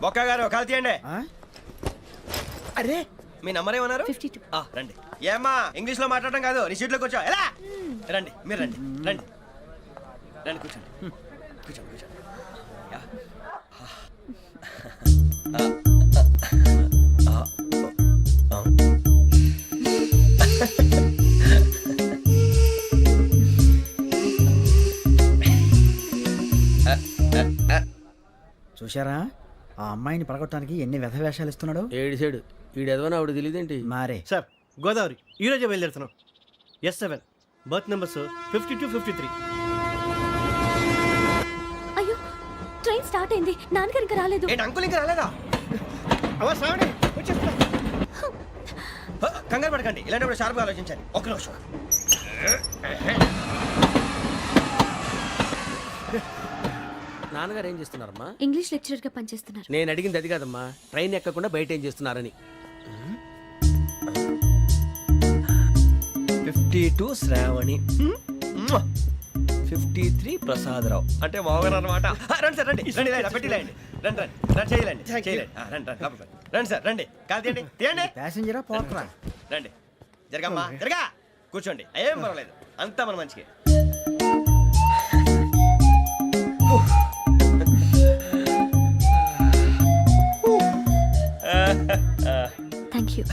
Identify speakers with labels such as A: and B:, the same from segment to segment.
A: బొక్క గారు కాల్ తీయండి.
B: అరే
A: మీ నంబర్ ఏమన్నారు?
C: 52.
A: రండి. ఏమ్మా ఇంగ్లీష్ లో మాట్లాడడం కాదు, నీ సీట్లో కూర్చో. ఎలా రండి, మీరు రండి రండి రండి, కూర్చోండి కూర్చోండి కూర్చోండి. యా.
B: చూశారా ఆ అమ్మాయిని పడగొట్టడానికి ఎన్ని వ్యధ వేషాలు ఇస్తున్నాడు.
D: ఏడు సైడు ఈడు ఎదవని ఆవిడ తెలియదేంటి.
B: మారే
E: సార్ గోదావరి ఈరోజే బయలుదేరుతున్నాం. S7 berth numbers 52, 53.
C: అయ్యో ట్రైన్ స్టార్ట్ అయింది, నాన్నగారు ఇంకా రాలేదు.
A: ఏంటి అంకుల్ ఇంకా రాలేదా?
E: శ్రావణి వచ్చేస్తున్నా.
A: కంగారు పడకండి, ఇలాంటప్పుడు షార్ప్గా ఆలోచించండి. ఒక్క నిమిషం.
D: నాన్నగారు ఏం చేస్తున్నారమ్మా?
C: ఇంగ్లీష్ లెక్చరర్ గా పనిచేస్తున్నారు.
D: నేను అడిగింది అది కాదమ్మా, ట్రైన్ ఎక్కకుండా బయట ఏం చేస్తున్నారని.
A: 52 శ్రావణి, 53 ప్రసాదరావు అంటే మామగారు అనమాట. రండి సార్, రండి రండి, ఇలా పెట్టి లేండి. రండి రండి రండి, చేయలేండి చేయలేండి. రండి రండి లోపలికి రండి. రండి సార్, రండి. కాల్ తీయండి తీయండి.
B: ప్యాసింజరా పోట్రా.
A: రండి, జరగమ్మా జరగా, కూర్చోండి. ఏం పర్వాలేదు, అంతా మన మంచికి.
C: Thank you.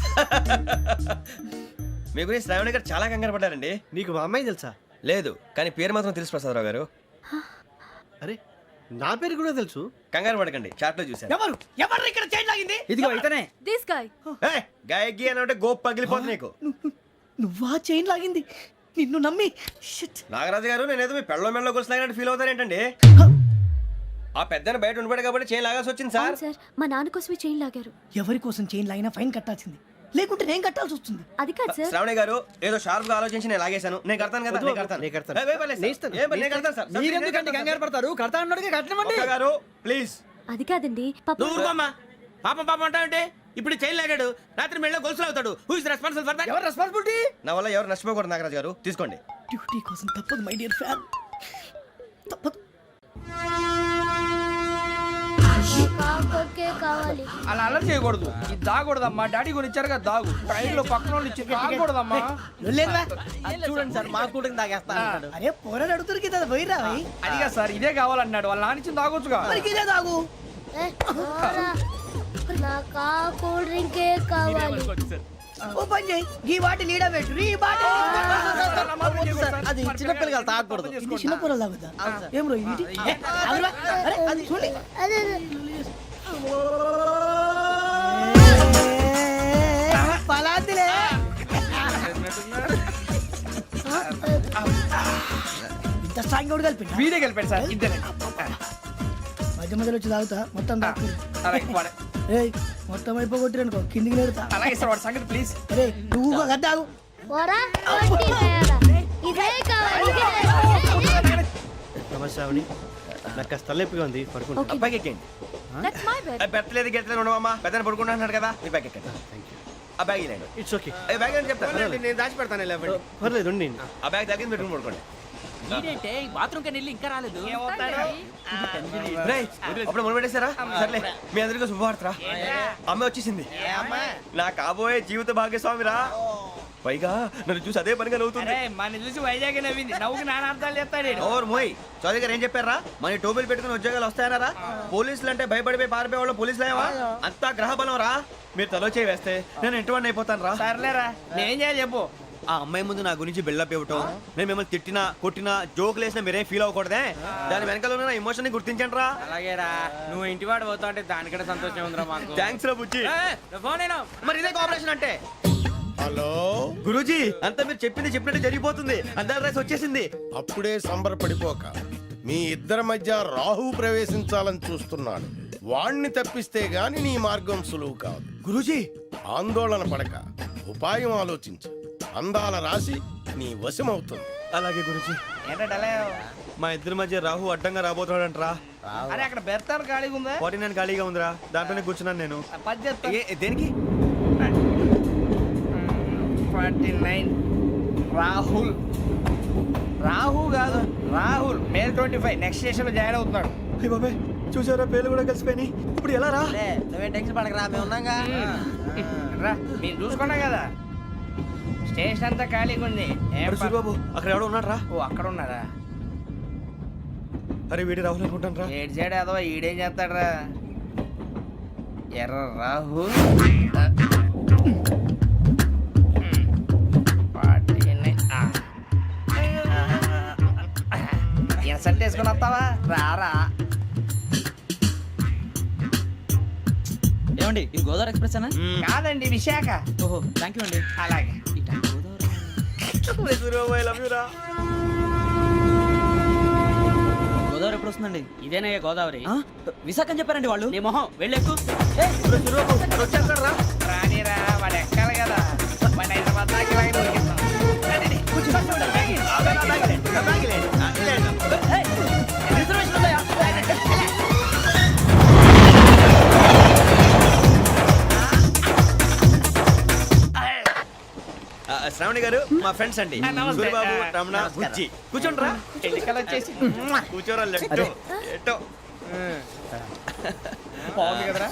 A: మీ గురించి శ్రావణి గారు చాలా కంగారు పడ్డారండి.
E: నీకు మా అమ్మాయి తెలుసా?
A: లేదు, కానీ పేరు మాత్రం తెలుసు ప్రసాదరావు గారు.
E: అరే నా పేరు కూడా తెలుసు.
A: కంగారు పడకండి, చాట్ లో చూశాను.
E: ఎవరు ఎవరు ఇక్కడ చైన్ లాగింది?
B: ఇదిగో ఇతనే.
C: This guy.
A: గాయకి అని అంటే గోప్ పగిలిపోతుంది నీకు.
E: నువ్వా చైన్ లాగింది? నిన్ను నమ్మి
A: నాగరాజు గారు, నేనేదో మీ పెళ్ళ మెళ్ళలో గురిసిలాగినట్టు ఫీల్ అవుతారేంటండి? ఆ పెద్దని బయట ఉండిపోయాడు కాబట్టి చైన్ లాగాల్సి వచ్చింది సార్.
C: సార్ మా నాన్న కోసమే చైన్ లాగారు.
F: ఎవరి కోసం చైన్ లాగినా ఫైన్ కట్టాల్సింది, లేకుంటే నేను కట్టాల్సి వస్తుంది.
C: అది కాదు సార్.
A: శ్రావణి గారు ఏదో షార్ప్ గా ఆలోచించి నేను లాగేశాను. నేను కడతాను కదా, నేను కడతాను.
E: నేను కడతాను.
A: ఏ, పర్లేదు సార్.
E: నేను ఇస్తాను.
A: ఏ, నేను కడతాను సార్.
B: మీరెందుకంటే కంగారు పడతారు? కడతా అన్నాడుగా కట్టమండి.
A: ఒక్క గారు ప్లీజ్.
C: అది కాదండి పాప.
D: నువ్వు ఊరుకోమ్మా. పాపం పాపం అంటావంటే ఇప్పుడు చైన్ లాగాడు, రాత్రి మెళ్ళ గొలుసులు అవుతాడు. Who is responsible for that?
B: ఎవరు రెస్పాన్సిబిలిటీ?
A: నా వల్ల ఎవరు నష్టపోకూడదు నాగరాజు గారు, తీసుకోండి.
F: డ్యూటీ కోసం తప్పదు మై డియర్ ఫ్యాన్, తప్పదు.
G: అలా అలర్ చేయకూడదు. ఇది దాగకూడదమ్మా. డాడీ కొని ఇచ్చారు కదా దాగు. ట్రైన్ లో పక్కన వాళ్ళు ఇచ్చి దాగకూడదమ్మా.
E: చూడండి సార్, మా కూడా తాగేస్తా అన్నాడు.
F: అరే పోరాడు అడుగుతారు కదా, పోయిరా భయ్.
G: అదిగా సార్, ఇదే కావాలన్నాడు. వాళ్ళ నాన్న ఇచ్చింది తాగొచ్చుగా.
F: మరి ఇదే తాగు.
H: నాకు కూల్ డ్రింకే కావాలి.
F: ఓ పని చేయి, ఈ బాటిల్ లీడ పెట్టు. ఈ బాటిల్
E: అది చిన్నపిల్లలు తాగకూడదు.
F: ఇది చిన్న పొరలు తాగుతా. ఏం రో ఇది? అరే అది చూడండి.
H: అదే
F: పలాతిలే. ఇంత స్ట్రాంగ్ కూడా కలిపి
G: వీడే గెలిపాడు సార్, ఇద్దరే.
F: మధ్య మధ్యలో వచ్చి తాగుతా, మొత్తం తాగు.
G: అలాగే వాడు-
F: ఏయ్ మొత్తం అయిపోగొట్టిరనుకో కిందికి నేడుతా.
G: అలాగే సార్, వాడి సంగతి ప్లీజ్.
F: అరే నువ్వు గద్ద తాగు.
H: పోరా కొట్టి తేడా. ఇదే కావాలి, ఇదే.
E: నమస్తే శ్రావణి, నాకు కాస్త తలెప్పిగా ఉంది, పడుకుంటా.
C: Okay.
A: అబ్బాయికి ఎక్కండి.
C: That's my bed.
A: పెట్టలేదు గెట్టలేదు ఉండవమ్మా. పెద్దని పడుకుంటున్నాడు కదా, మీ బ్యాగ్ ఎక్కండి. ఆ బ్యాగ్ ఇలాండి.
E: It's okay.
A: ఏ బ్యాగ్ అని చెప్తాను.
E: నేను దాచి పెడతాను. పర్లేదు ఉండి.
A: ఆ బ్యాగ్ తగ్గింది పెట్టుకుని పడుకోండి.
D: బాత్రూమ్ కని ఇంకా రాలేదు.
A: రేయ్, అప్పుడు మొదలు పెట్టేశారా? సర్లే, మీ అందరికీ శుభవార్తరా. అమ్మ వచ్చేసింది. నా కాబోయే జీవిత భాగ్యస్వామిరా. పైగా నన్ను చూసి అదే పనిగా నవ్వుతుంది.
G: మన చూసి వైజాగ్ నవ్వింది. నవ్వుకి నాన్న అర్థాలు చెప్తాడు.
A: ఓర్ మోయ్, చౌదరి గారు ఏం చెప్పారా? మన టోబీలు పెట్టుకుని ఉద్యోగాలు వస్తాయనరా? పోలీసులు అంటే భయపడిపోయి పారిపోయే వాళ్ళు పోలీసులేవా? అంతా గ్రహ బలం రా. మీరు తలో చేయి వేస్తే నేను ఇంటివాడిని అయిపోతాను రా.
G: సర్లేరా, నేనేం చేయాలి చెప్పు.
A: ఆ అమ్మాయి ముందు నా గురించి బిల్డప్ ఇవ్వటం, నేను మిమ్మల్ని తిట్టినా కొట్టినా జోకులు వేసినా మీరేం ఫీల్ అవ్వకూడదే. దాని వెనకాల ఉన్న ఎమోషన్ ని గుర్తించండి రా.
G: అలాగేరా, నువ్వు ఇంటివాడు పోతా అంటే దానికంటే సంతోషం ఉందిరా మాకు.
A: థ్యాంక్స్ రా బుజ్జి.
G: ఫోన్ అయినా
A: మరి ఇదే కోఆపరేషన్ అంటే.
I: హలో
A: గురూజీ, అంతా మీరు చెప్పింది చెప్పినట్టు జరిగిపోతుంది. అందరి రైస్ వచ్చేసింది.
I: అప్పుడే సంబరపడిపోక, మీ ఇద్దరి మధ్య రాహు ప్రవేశించాలని చూస్తున్నాడు. వాణ్ణి తప్పిస్తే గాని నీ మార్గం సులువు కాదు.
A: గురూజీ,
I: ఆందోళన పడక, ఉపాయం ఆలోచించు. అందాల రాశి నీ వశమవుతుంది.
A: అలాగే గురూజీ.
G: ఏంటంటే
A: మా ఇద్దరి మధ్య రాహు అడ్డంగా రాబోతున్నాడంట్రా.
G: అరే అక్కడ బెర్తాను ఖాళీగా ఉందా?
A: 49 ఖాళీగా ఉందిరా, దాంట్లోనే కూర్చున్నాను నేను.
G: పది చెప్తా.
A: దేనికి?
G: 49 రాహుల్. రాహు కాదు, రాహుల్. మే 25 నెక్స్ట్ స్టేషన్ లో జాయిన్ అవుతున్నాడు.
A: బాబాయ్, చూసారా పేర్లు కూడా కలిసిపోయినాయి. ఇప్పుడు ఎలా రా?
F: నువ్వేం టెన్షన్ పడకరా మేము ఉన్నాగా.
G: రా మీరు చూసుకున్నా కదా స్టేషన్ అంతా ఖాళీగా ఉంది. ఏం
A: అరే సూరిబాబు అక్కడ ఎవడో ఉన్నాడు రా.
G: ఓ అక్కడ ఉన్నారా?
A: అరే వీడి రాహుల్ అనుకుంటాను రా.
G: ఏడు సైడ్ ఏదో ఈడేం చేస్తాడరా? ఎర్ర రాహు ఇన్సల్ట్ వేసుకుని వస్తావా? రారా.
F: ఏమండి ఇది గోదావరి ఎక్స్ప్రెస్ అనా?
G: కాదండి విశాఖ.
F: ఓహో థ్యాంక్ యూ అండి.
G: అలాగే
A: అరే సూరిబాబు ఐ లవ్ యు రా.
F: గోదావరి ఎప్పుడు వస్తుందండి?
D: ఇదేనయ్య గోదావరి.
F: విశాఖ అని చెప్పారండి వాళ్ళు.
D: నీ మొహం వెళ్ళెక్కు.
A: అరే సూరిబాబు అక్కడ వచ్చేస్తాడు రా.
G: రానిరా వాడు ఎక్కాలి కదా. వాడు హైదరాబాద్ దాకా ఇలాగే దొరికిస్తాం. రండి.
F: రిజర్వేషన్ ఉందా?
A: శ్రావణి గారు మా ఫ్రెండ్స్ అండి.
G: నమస్తే.
A: సూరిబాబు రమణ బుజ్జి కూర్చోండి రా.
G: ఎన్నికలు వచ్చేసి
A: కూర్చోరా లెట్టో ఎట్టో.
G: బాగుంది కదరా?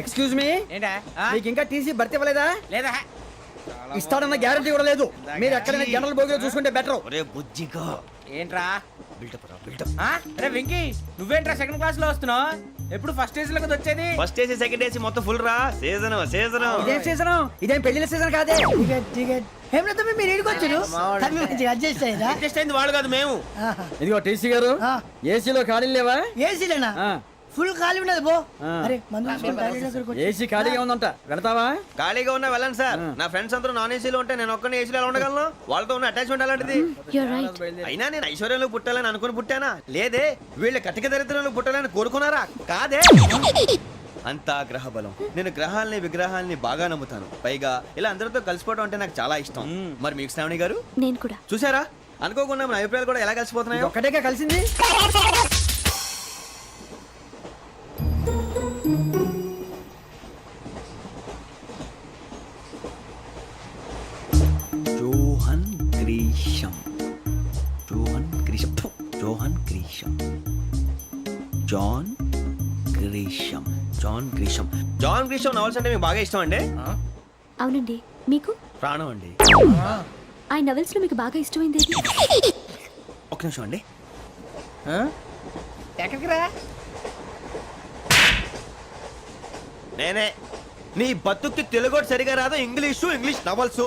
B: ఎక్స్క్యూజ్ మీ,
G: ఏంటా?
B: మీకు ఇంకా టీసీ భర్తీ ఇవ్వలేదా?
G: లేదా
B: ఇస్తాడన్న గ్యారంటీ కూడా లేదు. మీరు ఎక్కడైనా జనరల్ బోగిలో చూసుకుంటే బెటర్.
A: ఒరే బుజ్జిగా
G: ఏంట్రా?
A: బిల్డప్ రా బిల్డప్.
G: అరే వెంకీ నువ్వేంట్రా సెకండ్ క్లాస్ లో వస్తున్నావు? ఎప్పుడు ఫస్ట్ ఏజ్ లో వచ్చేది?
A: ఫస్ట్ ఏసీ సెకండ్ ఏసీ మొత్తం ఫుల్ రా. Season season.
B: ఇదేం సీజన్? ఇదేం పెళ్లిన సీజన్ కాదే.
F: ఏమిటో మీరు ఏడికి వచ్చారు? అడ్జస్ట్ అయ్యారా?
D: అడ్జస్ట్ అయింది వాళ్ళు కాదు మేము.
B: ఇదిగో టీసీ గారు, ఏసీలో ఖాళీ లేవా?
F: ఏసీలేనా?
B: ఆ.
F: ఫుల్ ఖాళీ ఉండదు పో.
B: ఆ.
F: అరే మందు
B: ఏసీ ఖాళీగా ఉందంట, వెళతావా?
A: ఖాళీగా ఉన్నా వెళ్ళండి సార్. నా ఫ్రెండ్స్ అందరూ నాన్ ఏసీలో ఉంటే నేను ఒక్కనే ఏసీలో ఎలా ఉండగలను? వాళ్ళతో ఉన్న అటాచ్మెంట్ అలాంటిది.
C: You're right.
A: అయినా నేను ఐశ్వర్యంలో పుట్టాలని అనుకుని పుట్టానా? లేదే. వీళ్ళ కటిక దరిద్రంలో పుట్టాలని కోరుకున్నారా? కాదే. అంతా గ్రహ బలం. నేను గ్రహాలని విగ్రహాలని బాగా నమ్ముతాను. పైగా ఇలా అందరితో కలిసిపోవడం అంటే నాకు చాలా ఇష్టం. మరి మీకు శ్రావణి గారు
C: నేను కూడా.
A: చూసారా? అనుకోకుండా మన అభిప్రాయాలు కూడా ఎలా కలిసిపోతున్నాయో.
B: ఒక్కటేగా కలిసింది. Johan Grisham, Johan Grisham, Johan Grisham, John Grisham, John Grisham. John Grisham novels అంటే మీకు బాగా ఇష్టం అండి?
C: అవునండి. మీకు?
A: ప్రాణం అండి.
C: ఆ నవెల్స్ లో మీకు బాగా ఇష్టమైంది ఏది?
A: ఒక్క నిమిషం అండి.
G: ఎక్కడికి రా?
A: నేనే. నీ బతుక్కి తెలుగు సరిగా రాదు, ఇంగ్లీష్ నవల్స్.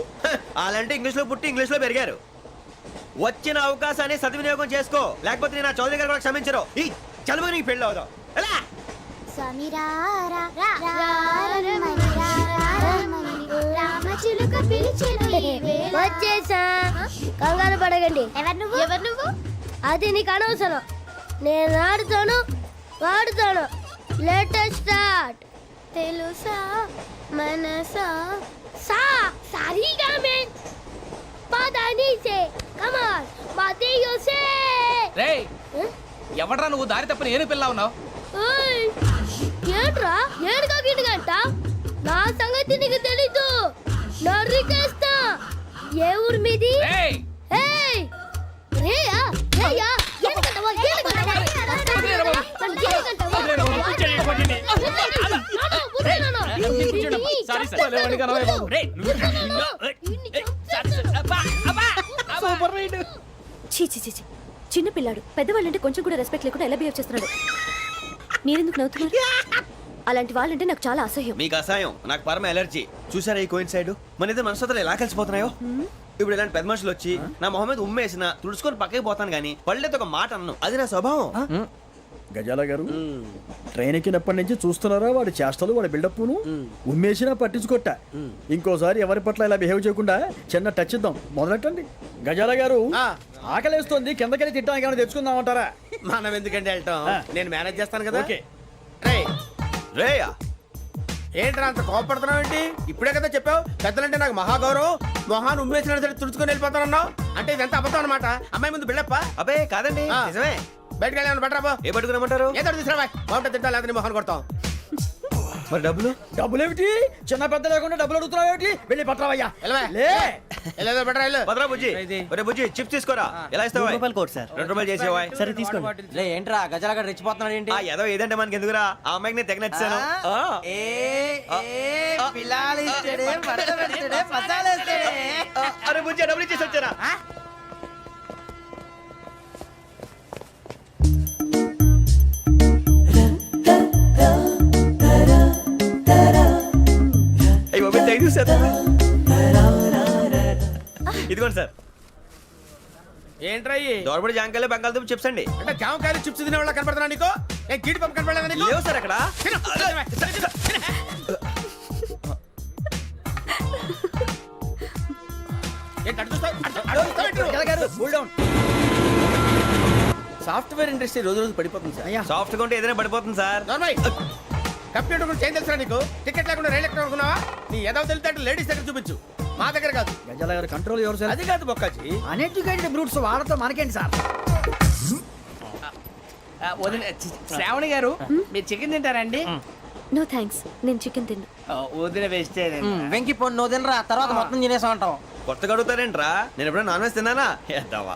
A: అలాంటి ఇంగ్లీష్ లో పుట్టి ఇంగ్లీష్ లో పెరిగారు. వచ్చిన అవకాశాన్ని సద్వినియోగం చేసుకో, లేకపోతే నేను నా చౌదరి గారు కూడా క్షమించరు. ఈ చదువు నీకు పెళ్ళి అవుదాం. ఎలా?
H: వచ్చేసా, కంగారు పడగండి. ఎవరు నువ్వు? అది నీకు అనవసరం. నేను ఆడుతాను, వాడుతాను. Let start. తెలుసా మనసా సా సారీగా మే పదని సే కమాన్ మాదేయో సే.
G: రేయ్ ఎవడ్రా నువ్వు? దారి తప్పని ఏను పిల్ల ఉన్నావు?
H: ఓయ్ ఏంట్రా ఏడుగా గిడుగంట? నా సంగతి నీకు తెలీదు. నరికేస్తా. ఏ ఊరు మీది?
G: రేయ్
H: ఏయ్ రేయా రేయా ఏడుగంటవా ఏడుగంటవా
G: సారీ సార్. రేయ్ సూపర్ రైడ్.
C: చీ చీ చీ చీ. చిన్న పిల్లాడు పెద్దవాళ్ళంటే కొంచెం కూడా రెస్పెక్ట్ లేకుండా ఎలా బిహేవ్ చేస్తున్నాడు. మీరెందుకు నవ్వుతున్నారు? అలాంటి వాళ్ళంటే నాకు చాలా అసహ్యం.
A: మీకు అసహాయం, నాకు పరమ ఎలర్జీ. చూసారా ఈ కోయిన్ సైడ్? మన ఇద్దరు మనసుతో ఎలా కలిసిపోతున్నాయో. ఇప్పుడు ఇలాంటి పెద్ద మనుషులు వచ్చి నా మొహం మీద ఉమ్మేసిన తుడుచుకొని పక్కకి పోతాను కానీ పళ్ళేతో ఒక మాట అన్ను. అది నా స్వభావం.
B: గజాల గారు, ట్రైన్ ఎక్కినప్పటి నుంచి చూస్తున్నారా వాడి చేష్టలు, వాడి బిల్డప్ను? ఉమ్మేసినా పట్టించుకోట. ఇంకోసారి ఎవరి పట్ల ఇలా బిహేవ్ చేయకుండా చిన్న టచ్ ఇద్దాం. మొదలెట్టండి. గజాల గారు, ఆకలేస్తోంది, కిందకెళ్ళి తిట్టడానికి ఏమైనా తెచ్చుకుందామంటారా?
D: మనం ఎందుకంటే వెళ్తాం, నేను మేనేజ్ చేస్తాను కదా.
B: ఓకే.
D: రేయ్
A: రేయా
D: ఏంట్రా అంత కోపడుతున్నావు ఏంటి? ఇప్పుడే కదా చెప్పావు పెద్దలంటే నాకు మహాగౌరవం, మొహాన్ని ఉమ్మేసిన సరే తుడుచుకొని వెళ్ళిపోతానన్నావు. అంటే ఇదంతా అబద్ధం అనమాట. అమ్మాయి ముందు బిల్డప్ప.
A: అబ్బే కాదండి,
D: ఆ.
A: నిజమే.
D: బయటకు వెళ్ళాను బట్రాబో.
A: ఏ పట్టుకురమ్మంటారు?
D: ఏదో తీసుకురా, బాగుంటుంది తింటా లేదా మొహాన్ని కొడతాం.
A: మరి డబ్బులు
B: డబ్బులు ఏమిటి? చిన్న పెద్ద లేకుండా డబ్బులు అడుగుతున్నావు ఏమిటి? వెళ్ళి పట్టరావయ్యా.
D: వెళ్ళవా?
B: లే.
D: వెళ్ళేదో బెటర్ వెళ్ళు.
A: భద్రా బుజ్జి ఒరే బుజ్జి చిప్స్ తీసుకోరా. ఎలా ఇస్తావా?
E: రూపాయలు కోట్ సార్.
A: 2 రూపాయలు చేసేవా?
E: సరే తీసుకోండి.
F: లే ఏంట్రా గజాలగడ రెచ్చిపోతున్నాడు ఏంటి?
A: ఆ ఏదో ఏదంటే మనకి ఎందుకురా, ఆ అమ్మాయికి నేను తెగ నచ్చాను. అరే బుజ్జి డబ్బులు ఇచ్చేసి వచ్చారా? అయ్యో థ్యాంక్ యూ సార్. ఇదిగోండి సార్.
D: ఏంట్రా ఇయి?
A: దోరబడి జాంకాయలు బంగాళదుంప చిప్స్ అండి.
D: అంటే జామకాయలు చిప్స్ తినే వాళ్ళ కనపడుతున్నా నీకు? ఏ గీడి పంప కనపడలేదా నీకు?
A: లేవు సార్ అక్కడ.
D: తిను, తిను, తిను. ఏంటి అటు చూస్తావ్? అటు చూస్తావ్ ఏంటి?
B: గజాల గారు, cool down.
D: సాఫ్ట్వేర్ ఇండస్ట్రీ రోజు రోజు పడిపోతుంది సార్.
B: అయ్యా,
A: సాఫ్ట్ గా ఉంటే ఏదైనా పడిపోతుంది సార్.
D: నార్మల్ కంప్యూటర్ గురించి ఏం తెలుసా నీకు? టికెట్ లేకుండా రైలు ఎక్కడ అనుకున్నావా? నీ ఏదో తెలితే లేడీస్ దగ్గర చూపించు, మా దగ్గర కాదు.
B: గజాల గారు కంట్రోల్ యువర్ సెల్ఫ్.
D: అది కాదు బొక్కాజీ.
B: అన్ఎడ్యుకేటెడ్ బ్రూట్స్ వాళ్ళతో మనకేంటి సార్?
G: శ్రావణి గారు మీరు చికెన్ తింటారండి?
C: నో థ్యాంక్స్, నేను చికెన్ తిన్నా.
G: వదిన వేస్తే
F: వెంకి పొన్ను నువ్వు తినరా, తర్వాత మొత్తం తినేసా ఉంటాం.
A: కొత్తగా అడుగుతారేంట్రా? నేను ఎప్పుడైనా నాన్ వెజ్ తిన్నానా? ఎద్దావా.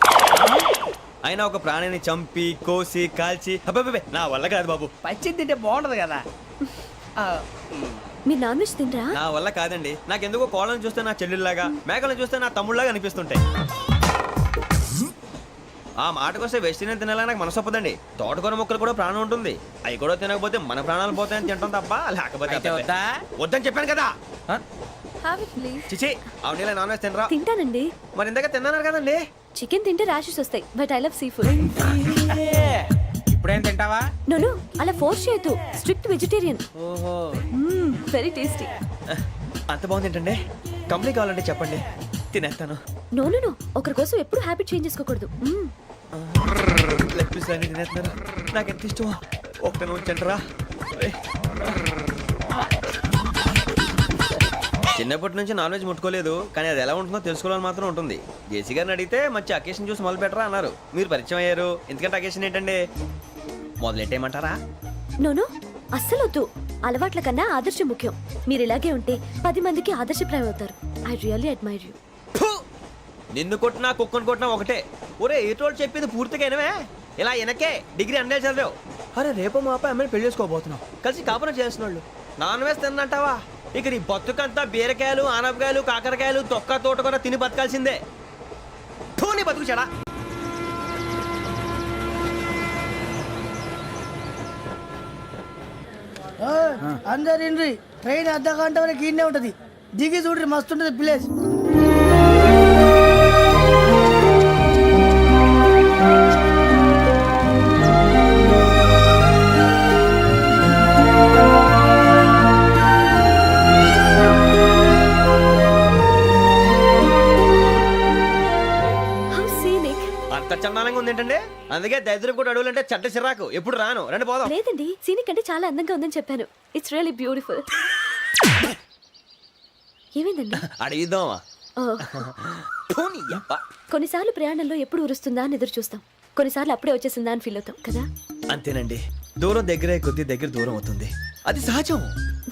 A: అయినా ఒక ప్రాణిని చంపి కోసి కాల్చి అబ్బబ్బబ్బే, నా వల్ల కాదు బాబు.
G: పచ్చి తింటే బాగుంటది కదా.
C: మీరు నాన్ వెజ్ తినరా?
A: నా వల్ల కాదండి. నాకెందుకో కోళ్ళని చూస్తే నా చెల్లెళ్ళలాగా, మేకలను చూస్తే నా తమ్ముళ్ళలాగా అనిపిస్తుంటాయి. ఆ మాటకొస్తే వెస్టిరియన్ తినాలని నాకు మనసు ఒప్పదండి. తోటకూర మొక్కలు కూడా ప్రాణం ఉంటుంది. అవి కూడా తినకపోతే మన ప్రాణాలు పోతాయని తింటాం తప్ప లేకపోతే
G: వద్దా?
A: వద్దని చెప్పాను కదా.
C: Have it please.
A: చిచి అవునీ నాన్ వెజ్ తినరా?
C: తింటానండి.
A: మరి ఇందాక తిన్నాను కదండి.
C: చికెన్ తింటే ర్యాషెస్ వస్తాయి, but I love sea food.
G: ఇప్పుడేం తింటావా?
C: నో అలా ఫోర్స్ చేయొద్దు. Strict vegetarian.
G: ఓహో,
C: వెరీ టేస్టీ.
A: అంత బాగుంది ఏంటండి? కంప్లీట్ కావాలంటే చెప్పండి, తినేస్తాను.
C: నో ఒకరి కోసం ఎప్పుడు హ్యాబిట్ చేంజ్ చేసుకోకూడదు.
A: లెగ్ పీస్ అన్ని తినేస్తున్నారు. నాకు ఎంత ఇష్టమో. ఒకటే ఉంచండిరా. చిన్నప్పటి నుంచి నాన్ వెజ్ ముట్టుకోలేదు, కానీ అది ఎలా ఉంటుందో తెలుసుకోవాలని మాత్రం ఉంటుంది. జేసీ గారిని అడిగితే మంచి అకేషన్ చూసి మొదలు పెట్టరా అన్నారు. మీరు పరిచయం అయ్యారు, ఎందుకంటే అకేషన్ ఏంటండి? మొదలెట్టేయమంటారా?
C: నో అస్సలు వద్దు. అలవాట్ల కన్నా ఆదర్శం ముఖ్యం. మీరు ఇలాగే ఉంటే 10 మందికి ఆదర్శప్రాయం అవుతారు. I really admire you.
A: నిన్ను కొట్టినా కుక్కను కొట్టినా ఒకటే. ఒరే ఏటోళ్ళు చెప్పింది పూర్తిగా వినవే. ఇలా వెనకే డిగ్రీ అన్నే చదివావు. అరే రేపు మా అబ్బాయి అమ్మాయిని పెళ్లి చేసుకోబోతున్నావు, కలిసి కాపురం చేస్తున్నాళ్ళు. Non veg తిన్నంటావా? ఇక నీ బతుకంతా బీరకాయలు, ఆనపకాయలు, కాకరకాయలు, తొక్క తోట కూడా తిని బతకాల్సిందే. నీ బతుకు చెడా.
F: అందరు ఇండ్రి, ట్రైన్ అర్ధ గంట వరకు ఇన్నే ఉంటది. దిగి చూడ్రి, మస్తు ఉంటది ప్లేస్.
A: అంత చందానంగా ఉంది ఏంటండి? అందుకే దరిద్రం కూడా అడవులంటే చెడ్డ చిరాకు. ఎప్పుడు రాను. రండి పోదాం.
C: లేదండి, సీనిక్ అంటే చాలా అందంగా ఉందని చెప్పాను. It's really beautiful. ఏమైందండి?
A: అడిగిద్దామా?
C: కొన్నిసార్లు ప్రయాణంలో ఎప్పుడు ఉరుస్తుందా అని ఎదురు చూస్తాం, కొన్నిసార్లు అప్పుడే వచ్చేసిందా అని ఫీల్ అవుతాం కదా.
A: అంతేనండి, దూరం దగ్గరే కొద్ది దగ్గర దూరం అవుతుంది. అది సహజం.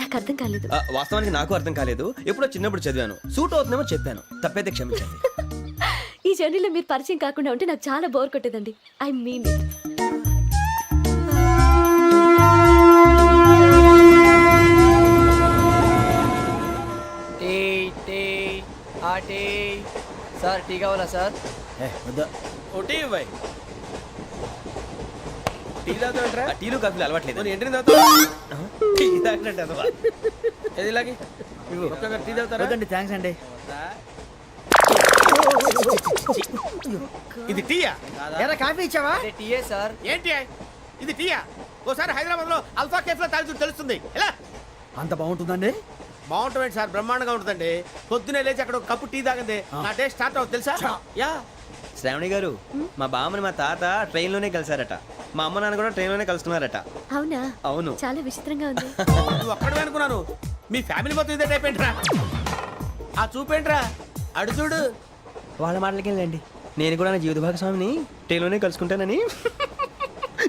C: నాకు అర్థం కాలేదు.
A: వాస్తవానికి నాకు అర్థం కాలేదు. ఎప్పుడో చిన్నప్పుడు చదివాను. సూట్ అవుతుందేమో చెప్పాను, తప్పైతే క్షమించండి.
C: ఈ జర్నీలో మీరు పరిచయం కాకుండా ఉంటే నాకు చాలా బోర్ కొట్టేదండి. I mean it.
F: Sir tea కావాలా సార్?
D: ఒకటి ఇవ్వాయి. టీ తాగుతావేంట్రా?
A: టీలు కాఫీలు అలవాట్లేదు.
D: ఏంటి తాగుతావు?
A: టీ తాగినట్టు అదవా.
D: ఏది ఇలాగే ఒక్కొక్కరు టీ తాగుతారా?
B: థ్యాంక్స్ అండి.
D: ఇది టీయా?
F: ఎరా కాఫీ ఇచ్చావా?
G: టీయే సార్.
D: ఏంటి ఇది టీయా? ఓసారి హైదరాబాద్ లో అల్ఫా కేఫ్ లో తాగుతూ తెలుస్తుంది. ఎలా
B: అంత బాగుంటుందండి?
D: బాగుంటుంది సార్, బ్రహ్మాండంగా ఉంటుందండి. పొద్దునే లేచి అక్కడ ఒక కప్పు టీ తాగింది నా డే స్టార్ట్ అవుతుంది తెలుసా? యా.
A: శ్రావణి గారు, మా బామ్మని మా తాత ట్రైన్ లోనే కలిసారట. మా అమ్మ నాన్న కూడా ట్రైన్ లోనే కలుసుకున్నారట.
C: అవునా?
A: అవును.
C: చాలా విచిత్రంగా ఉంది.
D: నువ్వు ఒక్కడే అనుకున్నాను, మీ ఫ్యామిలీ మొత్తం ఇదే టైప్ ఏంట్రా? ఆ చూపేంట్రా, అడు చూడు.
A: వాళ్ళ మాటలకి వెళ్ళండి. నేను కూడా నా జీవిత భాగస్వామిని ట్రైన్ లోనే కలుసుకుంటానని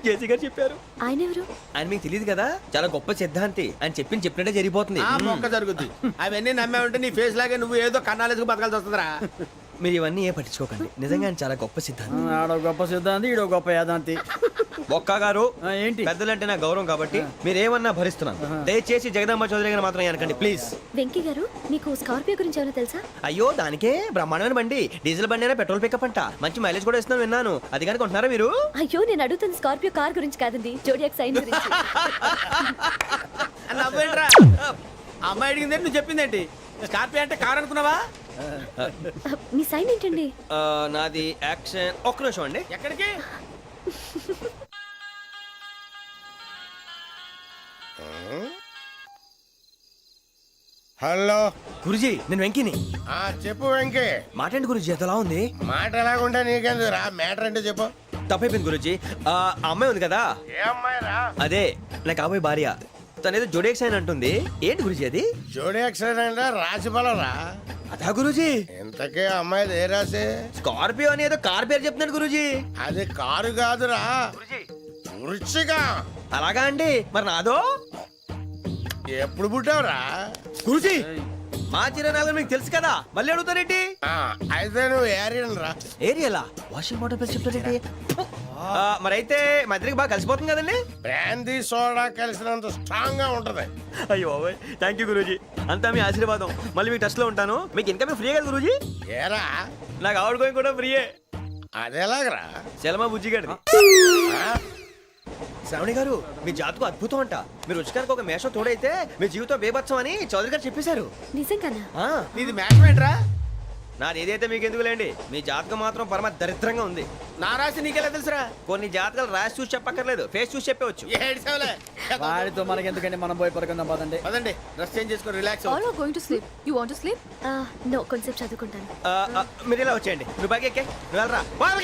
A: జేసీ గారు చెప్పారు.
C: ఆయన ఎవరు?
A: ఆయన మీకు తెలియదు కదా, చాలా గొప్ప సిద్ధాంతి. ఆయన చెప్పినట్టే జరిగిపోతుంది.
D: ఆ మొక్క జరుగుద్ది. అవన్నీ నమ్మే ఉంటే నీ ఫేస్ లాగే నువ్వు ఏదో కన్నాలేసుకు బతకాల్సి వస్తుందిరా.
A: మీరు ఇవన్నీ ఏ పట్టించుకోకండి. నిజంగా ఆయన చాలా గొప్ప సిద్ధాంతి.
B: ఆడో గొప్ప సిద్ధాంతి, ఈడో గొప్ప యాదాంతి.
A: బొక్క గారు,
B: ఏంటి?
A: పెద్దలంటే నా గౌరవం కాబట్టి మీరేమన్నా భరిస్తున్నాను. దయచేసి జగదాంబ చౌదరి గారు మాత్రం అనకండి ప్లీజ్.
C: వెంకీ గారు, మీకు స్కార్పియో గురించి ఏమైనా తెలుసా?
A: అయ్యో దానికే బ్రహ్మాండమైన బండి, డీజిల్ బండి అయినా పెట్రోల్ పికప్ అంట, మంచి మైలేజ్ కూడా ఇస్తున్నాను విన్నాను. అది కానీ కొంటున్నారా మీరు?
C: అయ్యో, నేను అడుగుతున్న స్కార్పియో కార్ గురించి కాదండి, జోడియాక్ సైన్ గురించి.
D: నవ్వేంట్రా? అమ్మాయి అడిగిందేంటి, నువ్వు చెప్పిందేంటి? స్కార్పియో అంటే కారు అనుకున్నావా?
C: మీ సైన్ ఏంటండి?
A: నాది యాక్షన్. ఒక్క నిమిషం అండి.
D: ఎక్కడికి?
I: హలో
A: గురుజీ, నేను వెంకిని.
I: చెప్పు వెంకీ.
A: మాట్లాడండి గురుజీ, ఎంతలా ఉంది?
I: మాట ఎలాగుంటా నీకెందుకు రా, మ్యాటర్ అంటే చెప్పు.
A: తప్పైపోయింది గురుజీ. ఆ అమ్మాయి ఉంది కదా,
I: ఏ అమ్మాయి రా?
A: అదే నా కాబోయే భార్య. తనేదో జోడేక్స్ అని అంటుంది. ఏంటి గురుజీ అది?
I: జోడి యాక్సిడెంట్ రాసి బలరా.
A: అదా గురుజీ,
I: ఇంతకే అమ్మాయిది ఏ రాసి?
A: స్కార్పియో అని ఏదో కార్ పేరు చెప్తున్నాడు గురుజీ.
I: అది కారు కాదురా, వృచ్చిగా.
A: అలాగా అండి, మరి నాదో?
I: ఎప్పుడు పుట్టావురా?
A: గురుజీ, మా చిరనాలు మీకు తెలుసు కదా, మళ్ళీ అడుగుతారేంటి?
I: అయితే నువ్వు ఏరియన్ రా.
A: ఏరియలా? వాషింగ్ వాటర్ పేరు చెప్తారేంటి? మరైతే మా ఇద్దరికి బాగా కలిసిపోతుంది కదండి.
I: బ్రాందీ సోడా కలిసినంత స్ట్రాంగ్ గా ఉంటది.
A: అయ్యో థ్యాంక్ యూ గురూజీ, అంతా మీ ఆశీర్వాదం. మళ్ళీ మీకు టచ్ లో ఉంటాను. మీకు ఇన్కమ్ ఫ్రీ కదా గురూజీ?
I: ఏరా,
A: నాకు ఆవిడ గోయింగ్ కూడా ఫ్రీయే.
I: అదేలాగరా?
A: చలమా బుజ్జి గారిది. శ్రావణి గారు, మీ జాతకు అద్భుతం అంట. మీరు రుచికారికి ఒక మేషం తోడైతే మీ జీవితం బేబత్సం అని చౌదరి గారు చెప్పేశారు.
C: నిజంగానా?
D: నీది మ్యాటర్ ఏంట్రా?
A: నాది ఏదైతే మీకు ఎందుకులేండి, మీ జాతకం మాత్రం పరమ దరిద్రంగా ఉంది.
D: నా రాసి నీకెలా తెలుసురా?
A: కొన్ని జాతకాలు రాసి చూసి చెప్పక్కర్లేదు, ఫేస్ చూసి చెప్పవచ్చు.
D: ఏడ్చావులే.
B: వాడితో మనకి ఎందుకంటే మనం పోయి పడుకుందాం పదండి.
D: పదండి, డ్రెస్ చేంజ్ చేసుకొని relax
C: All are going to sleep. You want to sleep? No, కొంచెం చదువుకుంటాను.
A: మీరు ఇలా వచ్చేయండి. నువ్వు బాగా ఎక్కే, నువ్వు వెళ్ళరా. బాగా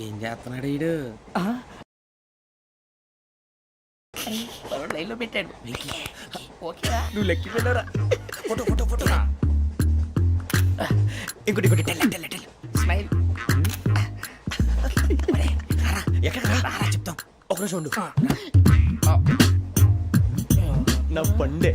A: ఏం చేస్తున్నాడు ఈడు?
G: లైన్ లో పెట్టాడు.
A: నువ్వు లెక్కి వెళ్ళరా. Photo photo photo. ఇంకోటి ఇంకోటి. Tell
G: smile.
A: ఎక్కడ రారా చెప్తాం. ఒక రోజు ఉండు. నా పండే.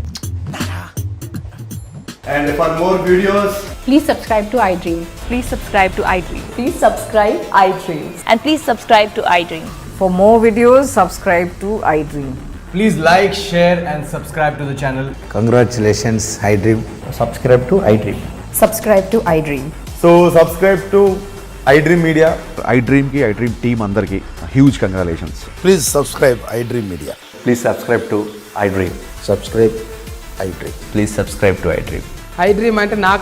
J: And for more videos,
K: please subscribe to iDream. Please subscribe to iDream.
L: Please subscribe iDream.
K: And please subscribe to iDream.
L: For more videos, subscribe to iDream.
J: please like, share and subscribe to the channel.
M: Congratulations, iDream.
J: Subscribe to iDream.
L: Subscribe to iDream.
J: So subscribe to iDream Media.
M: iDream ki iDream team andarki huge congratulations.
I: Please subscribe iDream media.
M: Please subscribe to iDream.
I: Subscribe iDream.
M: Please subscribe to iDream.
G: iDream అంటే నాకు